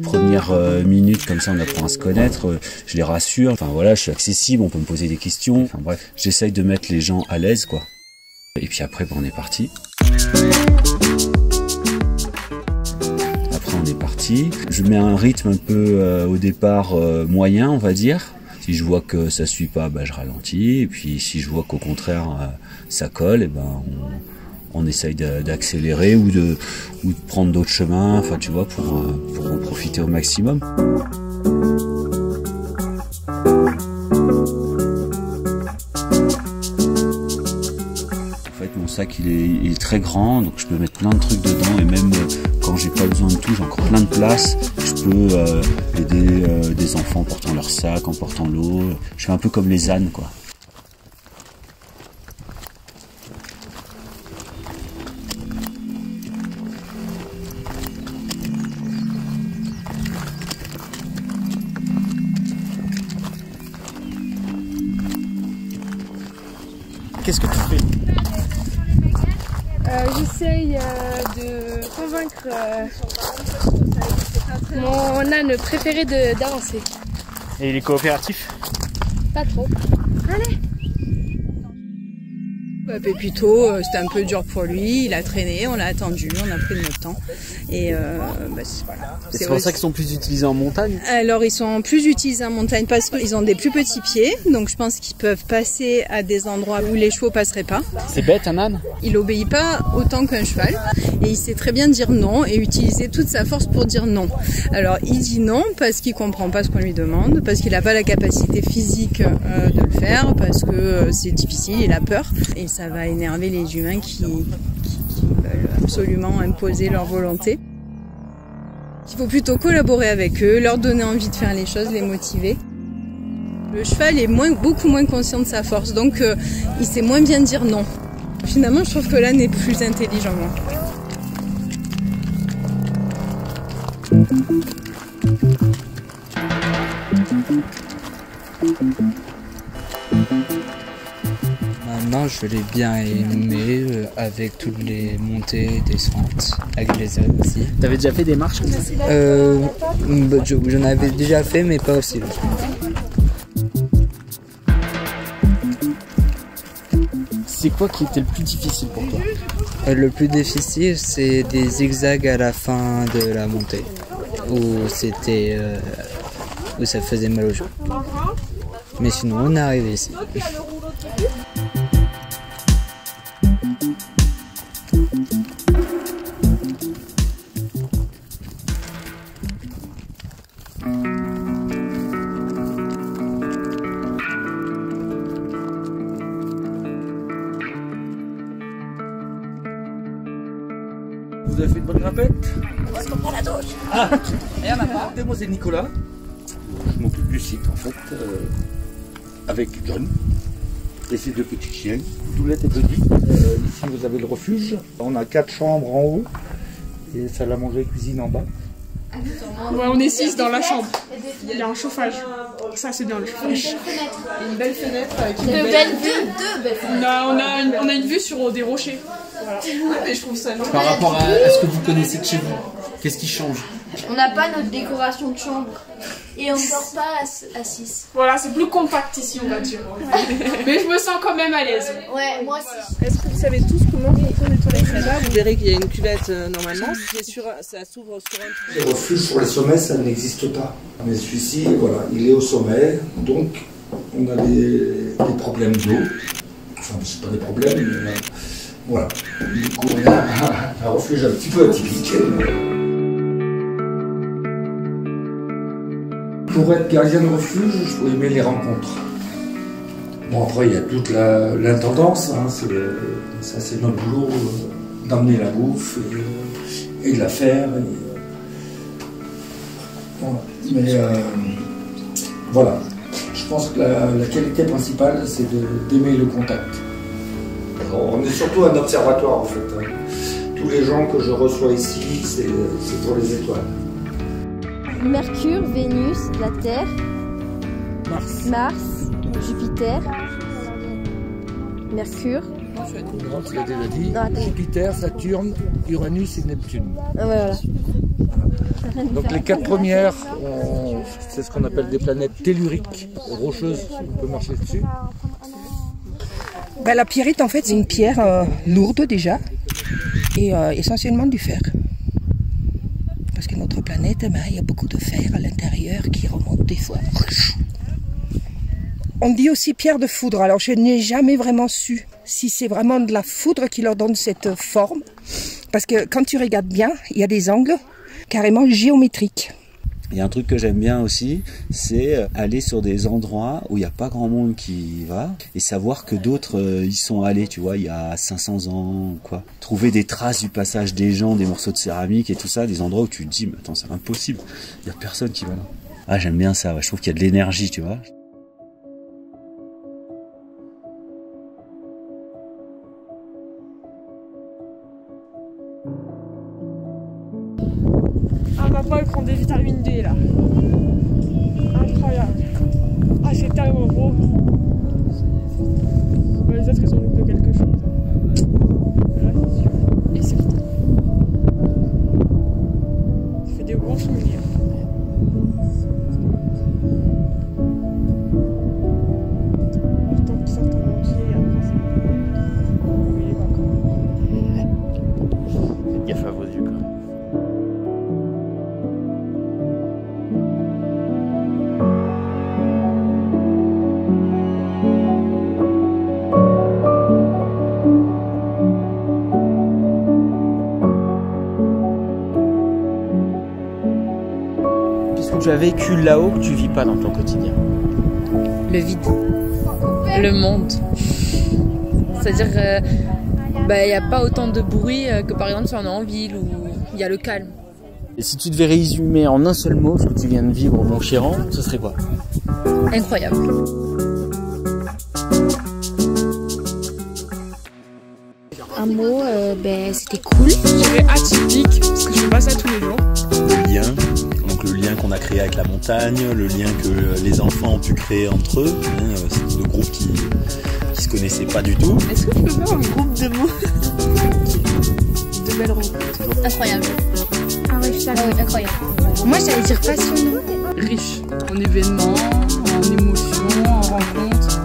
premières minutes, comme ça on apprend à se connaître, je les rassure, enfin voilà, je suis accessible, on peut me poser des questions, enfin bref, j'essaye de mettre les gens à l'aise quoi. Et puis après on est parti. Après on est parti, je mets un rythme un peu au départ moyen on va dire. Si je vois que ça suit pas, bah, je ralentis, et puis si je vois qu'au contraire ça colle, et ben on essaye d'accélérer ou de prendre d'autres chemins, enfin tu vois, pour en profiter au maximum. En fait mon sac il est très grand, donc je peux mettre plein de trucs dedans, et même quand j'ai pas besoin de tout, j'ai encore plein de place. Je peux aider des enfants en portant leur sac, en portant l'eau. Je fais un peu comme les ânes quoi. Qu'est-ce que tu fais? J'essaye de convaincre mon âne préféré d'avancer. Et il est coopératif? Pas trop. Allez! Pépito, c'était un peu dur pour lui, il a traîné, on l'a attendu, on a pris notre temps. Et voilà. C'est pour ça qu'ils sont plus utilisés en montagne? Alors ils sont plus utilisés en montagne parce qu'ils ont des plus petits pieds, donc je pense qu'ils peuvent passer à des endroits où les chevaux passeraient pas. C'est bête un âne? Il obéit pas autant qu'un cheval et il sait très bien dire non et utiliser toute sa force pour dire non. Alors il dit non parce qu'il comprend pas ce qu'on lui demande, parce qu'il n'a pas la capacité physique de le faire, parce que c'est difficile, il a peur. Et ça va énerver les humains qui veulent absolument imposer leur volonté. Il faut plutôt collaborer avec eux, leur donner envie de faire les choses, les motiver. Le cheval est beaucoup moins conscient de sa force, donc il sait moins bien dire non. Finalement, je trouve que l'âne est plus intelligent. Maintenant, je l'ai bien aimé avec toutes les montées et descentes, avec les ailes aussi. T'avais déjà fait des marches comme ça? J'en avais déjà fait, mais pas aussi. C'est quoi qui était le plus difficile pour toi? Le plus difficile, c'est des zigzags à la fin de la montée, où ça faisait mal aux jambes. Mais sinon, on est arrivé ici. Vous avez fait une bonne grimpette? Moi, je me prends la douche. Ah, rien à part. Moi, c'est Nicolas. Je m'occupe du site, en fait, avec John et ses deux petits chiens, Doulette et Buddy. Ici, vous avez le refuge. On a 4 chambres en haut et salle à manger et cuisine en bas. Ouais, on est 6 dans la chambre. Il y a un chauffage. Ça, c'est bien le chauffage. Une belle fenêtre avec Deux belles vues. On a une vue sur des rochers. Voilà. Et je trouve ça joli. Par rapport à ce que vous connaissez de chez vous, qu'est-ce qui change? On n'a pas notre décoration de chambre. Et on ne dort pas à 6. Voilà, c'est plus compact ici, on va dire. Mais je me sens quand même à l'aise. Ouais, moi aussi. Est-ce que vous savez tous comment fonctionnent les toilettes? Là, vous verrez qu'il y a une cuvette normalement. Ça s'ouvre sur un trou. Les refuges sur les sommets, ça n'existe pas. Mais celui-ci, voilà, il est au sommet, donc on a des problèmes d'eau. Enfin, c'est pas des problèmes, mais voilà. Du coup, on a un refuge un petit peu atypique. Pour être gardien de refuge, il faut aimer les rencontres. Bon, après, il y a toute l'intendance, hein, ça c'est notre boulot, d'emmener la bouffe et de la faire. Voilà. Mais voilà, je pense que la qualité principale, c'est d'aimer le contact. Alors, on est surtout un observatoire en fait. Hein. Tous les gens que je reçois ici, c'est pour les étoiles. Mercure, Vénus, la Terre, Mars, Jupiter, Mercure. Tu l'as déjà dit. Non, Jupiter, Saturne, Uranus et Neptune. Ah, voilà. Donc les 4 premières, c'est ce qu'on appelle des planètes telluriques, rocheuses, on peut marcher dessus. Ben, la pierrite, en fait, c'est une pierre lourde déjà, et essentiellement du fer. Parce que notre planète, ben, il y a beaucoup de fer à l'intérieur qui remonte des fois. On dit aussi pierre de foudre, alors je n'ai jamais vraiment su si c'est vraiment de la foudre qui leur donne cette forme. Parce que quand tu regardes bien, il y a des angles carrément géométriques. Il y a un truc que j'aime bien aussi, c'est aller sur des endroits où il n'y a pas grand monde qui va et savoir que d'autres y sont allés, tu vois, il y a 500 ans ou quoi. Trouver des traces du passage des gens, des morceaux de céramique et tout ça, des endroits où tu te dis, mais attends, c'est impossible, il n'y a personne qui va là. Ah, j'aime bien ça, ouais. Je trouve qu'il y a de l'énergie, tu vois. Ah, papa, il prend des vitamines D là. Incroyable. Ah, c'est tellement beau. Bah, les autres, ils ont loupé quelque chose. Là, c'est sûr. Et c'est tout. Ça fait des bons souvenirs. Le temps qu'ils sortent en entier, après c'est. Oui, il va encore. Faites gaffe à vos yeux quand même. Tu as vécu là-haut que tu vis pas dans ton quotidien? Le vide, le monde. C'est-à-dire, il n'y a pas autant de bruit que par exemple si on est en ville où il y a le calme. Et si tu devais résumer en un seul mot ce que tu viens de vivre au Mont-Chéran, ce serait quoi? Incroyable. Un mot, c'était cool. Je dirais atypique, parce que je fais pas ça tous les jours. Le lien. Donc le lien qu'on a créé avec la montagne, le lien que les enfants ont pu créer entre eux, c'est deux groupes qui se connaissaient pas du tout. Est-ce que tu peux faire un groupe de mots? De belles rencontres. Incroyable. Ah ouais, incroyable. Moi, j'allais dire passionnant. Riche en événements, en émotions, en rencontres.